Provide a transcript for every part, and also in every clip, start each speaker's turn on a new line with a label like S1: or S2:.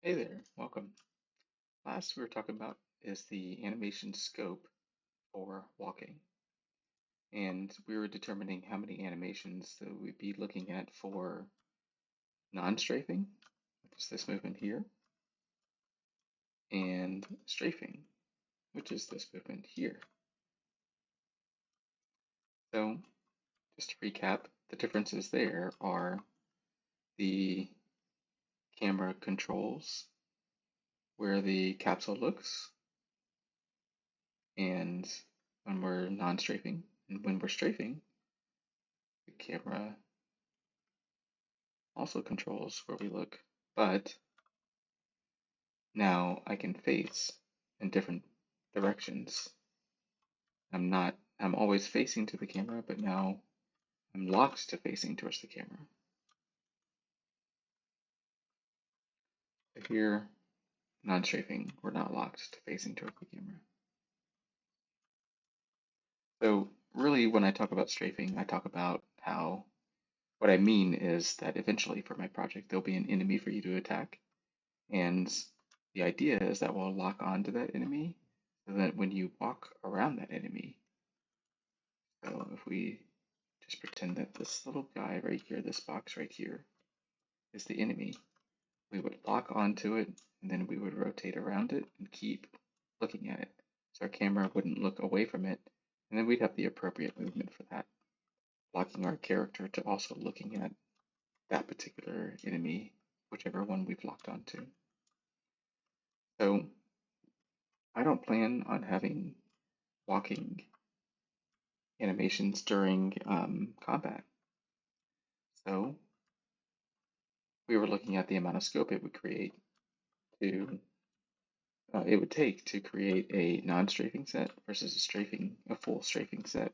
S1: Hey there, welcome. Last we were talking about is the animation scope for walking. And we were determining how many animations that we'd be looking at for non-strafing, which is this movement here, and strafing, which is this movement here. So just to recap, the differences there are the camera controls where the capsule looks and when we're non-strafing, and when we're strafing, the camera also controls where we look, but now I can face in different directions. I'm always facing to the camera, but now I'm locked to facing towards the camera. So here, non-strafing, we're not locked to facing towards the camera. So really when I talk about strafing, I talk about how, what I mean is that eventually for my project, there'll be an enemy for you to attack. And the idea is that we'll lock onto that enemy so that when you walk around that enemy, so if we just pretend that this little guy right here, this box right here, is the enemy, we would lock onto it and then we would rotate around it and keep looking at it. So our camera wouldn't look away from it, and then we'd have the appropriate movement for that, locking our character to also looking at that particular enemy, whichever one we've locked onto. So I don't plan on having walking animations during combat. So we were looking at the amount of scope it would create to it would take to create a non-strafing set versus a full strafing set,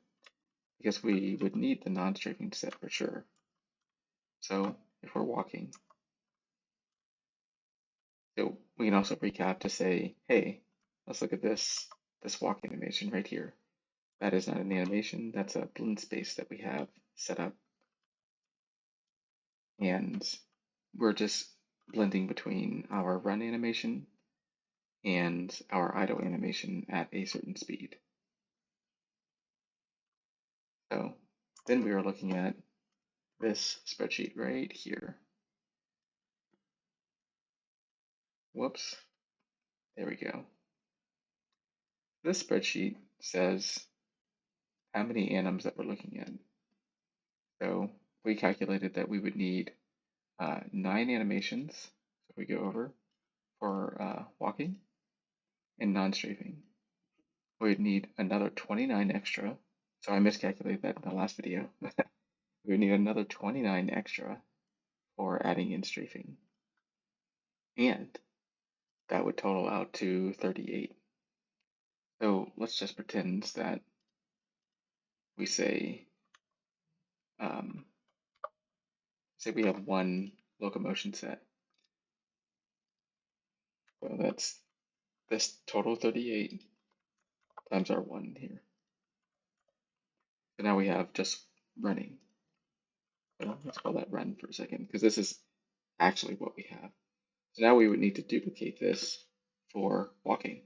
S1: because we would need the non-strafing set for sure. So if we're walking, so we can also recap to say, hey, let's look at this walk animation right here. That is not an animation, that's a blend space that we have set up. And we're just blending between our run animation and our idle animation at a certain speed. So then we are looking at this spreadsheet right here. Whoops, there we go. This spreadsheet says how many anims that we're looking at. So we calculated that we would need 9 animations, so if we go over, for walking and non-strafing. We'd need another 29 extra, so I miscalculated that in the last video. We would need another 29 extra for adding in strafing. And that would total out to 38. So let's just pretend that we um, say we have one locomotion set. So that's this total 38 times our 1 here. So now we have just running. So let's call that run for a second, because this is actually what we have. So now we would need to duplicate this for walking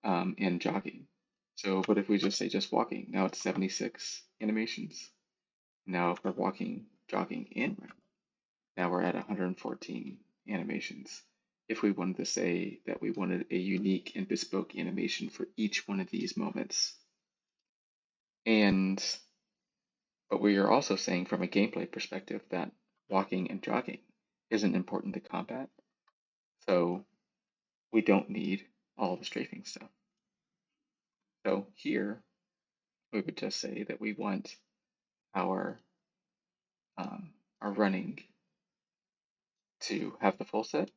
S1: and jogging. So, but if we just say just walking, now it's 76 animations. Now if we're walking, jogging, and running, now we're at 114 animations. If we wanted to say that we wanted a unique and bespoke animation for each one of these moments. But we are also saying from a gameplay perspective that walking and jogging isn't important to combat. So we don't need all the strafing stuff. So here we would just say that we want our our running to have the full set,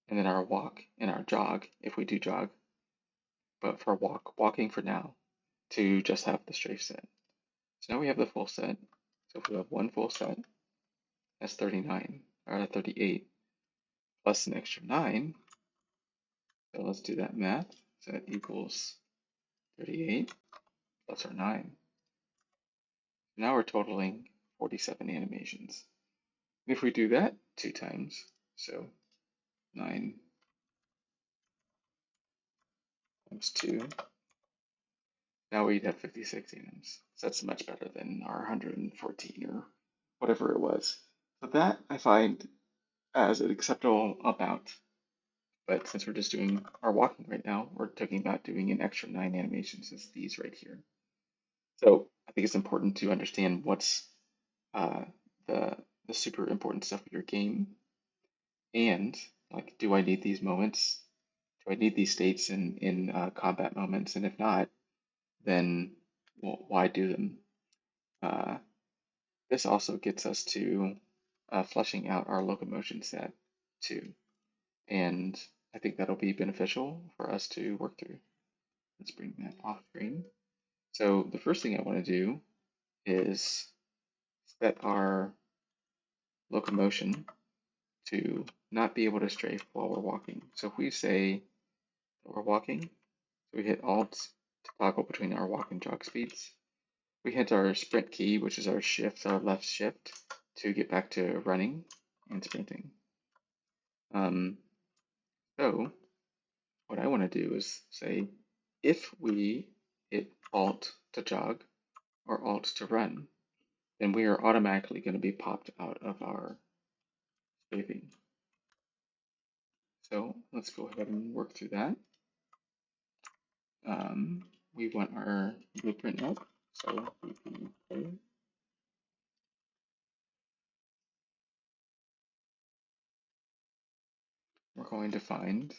S1: and then our walk and our jog, if we do jog, but for walking for now, to just have the strafe set. So now we have the full set. So if we have one full set, that's 39, or 38, plus an extra 9. So let's do that math. So that equals 38 plus our 9. Now we're totaling 47 animations. And if we do that 2 times, so 9 times 2. Now we'd have 56 anims. So that's much better than our 114 or whatever it was. So that I find as an acceptable amount. But since we're just doing our walking right now, we're talking about doing an extra 9 animations as these right here. So I think it's important to understand what's uh, the the super important stuff of your game, and like, do I need these moments? Do I need these states in combat moments? And if not, then well, why do them? Uh, this also gets us to fleshing out our locomotion set too, and I think that'll be beneficial for us to work through. Let's bring that off screen. So the first thing I want to do is set our locomotion to not be able to strafe while we're walking. So if we say that we're walking, so we hit Alt to toggle between our walk and jog speeds. We hit our sprint key, which is our shift, our left shift, to get back to running and sprinting. Um, so what I want to do is say, if we hit Alt to jog or Alt to run, then we are automatically going to be popped out of our strafing. So let's go ahead and work through that. We want our blueprint up. So we're going to find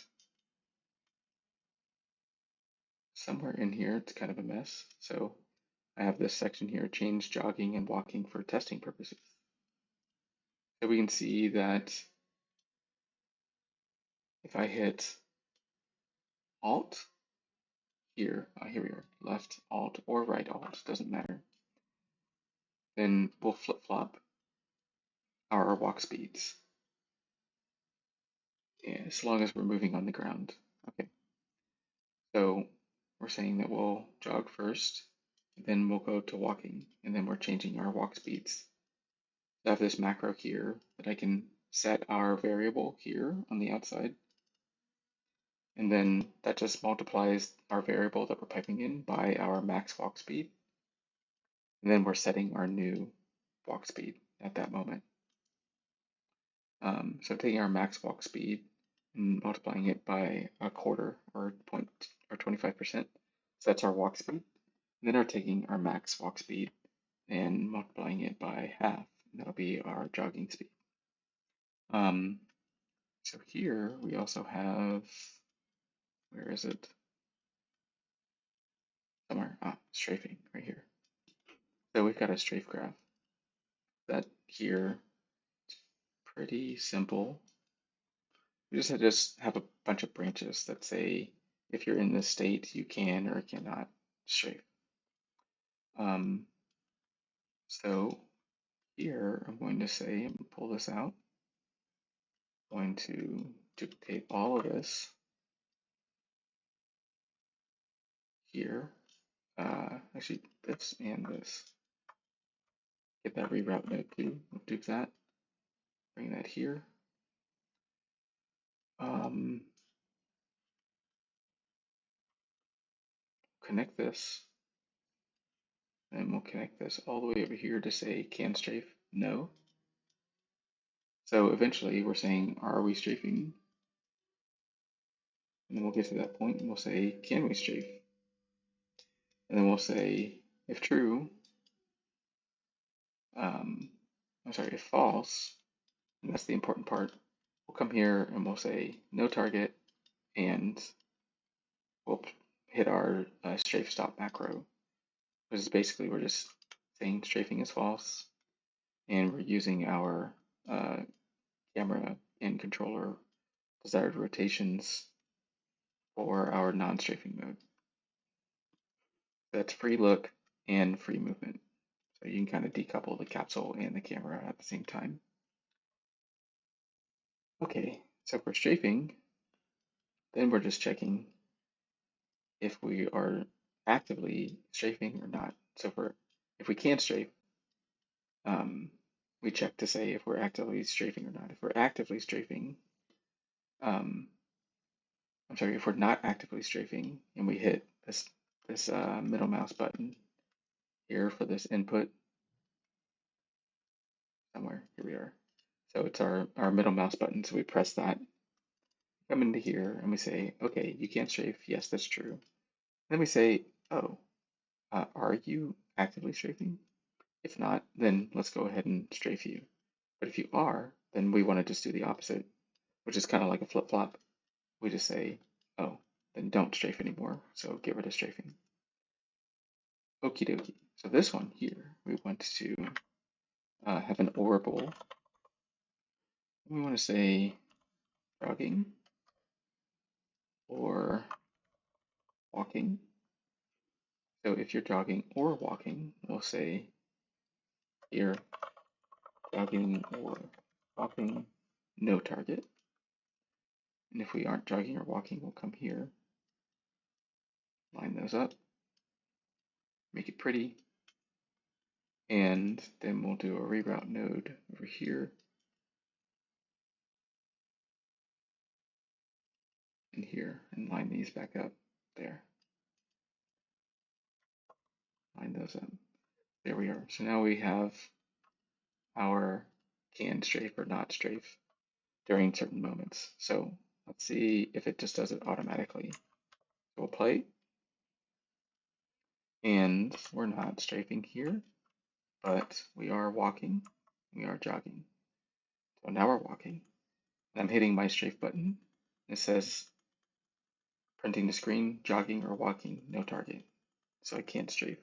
S1: somewhere in here, it's kind of a mess. So I have this section here, change jogging and walking for testing purposes. So we can see that if I hit Alt here, here we are, left Alt or right Alt, doesn't matter. Then we'll flip-flop our walk speeds, as long as we're moving on the ground. Okay, so we're saying that we'll jog first, then we'll go to walking, and then we're changing our walk speeds. I have this macro here that I can set our variable here on the outside, and then that just multiplies our variable that we're piping in by our max walk speed, and then we're setting our new walk speed at that moment. So taking our max walk speed and multiplying it by a quarter or 25%, so that's our walk speed. And then we're taking our max walk speed and multiplying it by half, and that'll be our jogging speed. Um, so here we also have, where is it? Somewhere, strafing right here. So we've got a strafe graph that here, pretty simple. We just have a bunch of branches that say if you're in this state, you can or cannot strafe. So here I'm going to say, pull this out, I'm going to duplicate all of this here. Actually, this and this. Get that reroute node too. We'll dupe that. Bring that here. Connect this. And we'll connect this all the way over here to say can strafe? No. So eventually we're saying, are we strafing? And then we'll get to that point and we'll say, can we strafe? And then we'll say, if true, I'm sorry, if false, and that's the important part, we'll come here and we'll say no target, and we'll hit our strafe stop macro, which is basically we're just saying strafing is false, and we're using our camera and controller desired rotations for our non-strafing mode. That's free look and free movement. So you can kind of decouple the capsule and the camera at the same time. Okay, so for strafing, then we're just checking if we are actively strafing or not. So if we can't strafe, we check to say if we're actively strafing or not. If we're actively strafing, um, I'm sorry, if we're not actively strafing and we hit this middle mouse button here for this input somewhere, here we are. So it's our middle mouse button. So we press that, come into here, and we say, okay, you can't strafe. Yes, that's true. Then we say, oh, are you actively strafing? If not, then let's go ahead and strafe you. But if you are, then we want to just do the opposite, which is kind of like a flip-flop. We just say, oh, then don't strafe anymore. So get rid of strafing. Okie dokie. So this one here, we want to have an orbital. We want to say jogging or walking. So if you're jogging or walking, we'll say here, jogging or walking, no target. And if we aren't jogging or walking, we'll come here, line those up, make it pretty, and then we'll do a reroute node over here and here, and line these back up there. Line those up. There we are. So now we have our can strafe or not strafe during certain moments. So let's see if it just does it automatically. We'll play, and we're not strafing here, but we are walking, we are jogging. So now we're walking, and I'm hitting my strafe button. It says printing the screen, jogging or walking, no target. So I can't strafe.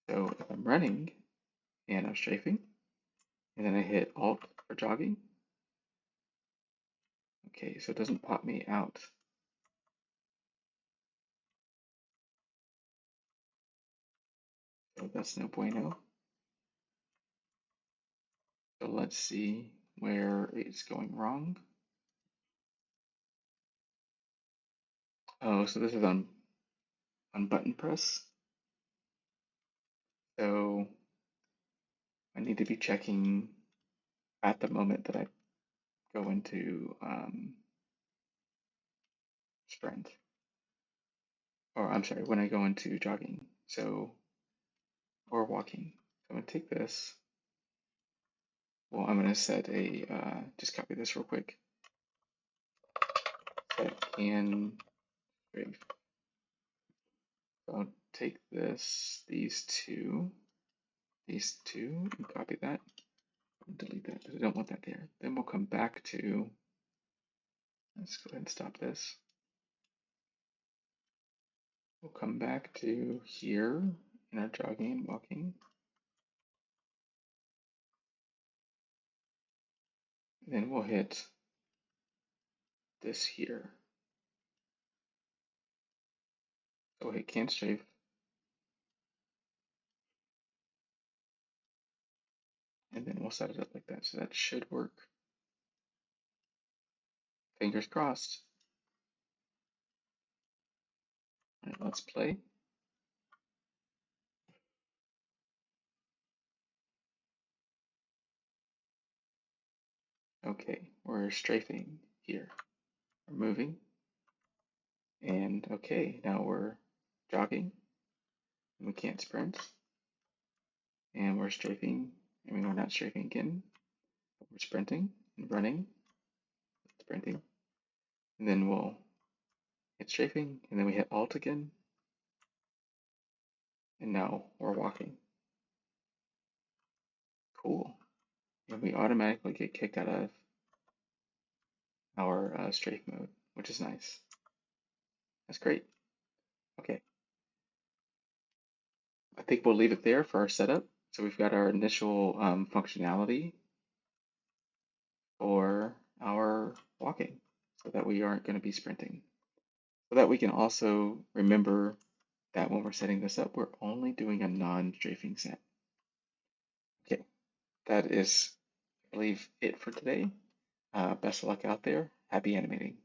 S1: So if I'm running and I'm strafing, and then I hit Alt for jogging, okay, so it doesn't pop me out. So that's no bueno. So let's see where it's going wrong. Oh, so this is on button press. So I need to be checking at the moment that I go into sprint. Or I'm sorry, when I go into jogging. So, or walking. So I'm going to take this. Well, I'm going to set a, just copy this real quick. Set can strafe. So I'll take this, these two, and copy that. Delete that because I don't want that there. Then we'll come back to, let's go ahead and stop this. We'll come back to here in our jogging and walking. Then we'll hit this here. So we'll hit can strafe. And then we'll set it up like that. So that should work. Fingers crossed. All right, let's play. Okay, we're strafing here. We're moving. And okay, now we're jogging. And we can't sprint. And we're strafing. I mean, we're not strafing again. But we're sprinting and running. Sprinting. And then we'll hit strafing. And then we hit Alt again. And now we're walking. Cool. And we automatically get kicked out of our strafe mode, which is nice. That's great. Okay. I think we'll leave it there for our setup. So we've got our initial functionality for our walking so that we aren't going to be sprinting. So that we can also remember that when we're setting this up, we're only doing a non-strafing set. Okay, that is, I believe, it for today. Best of luck out there. Happy animating.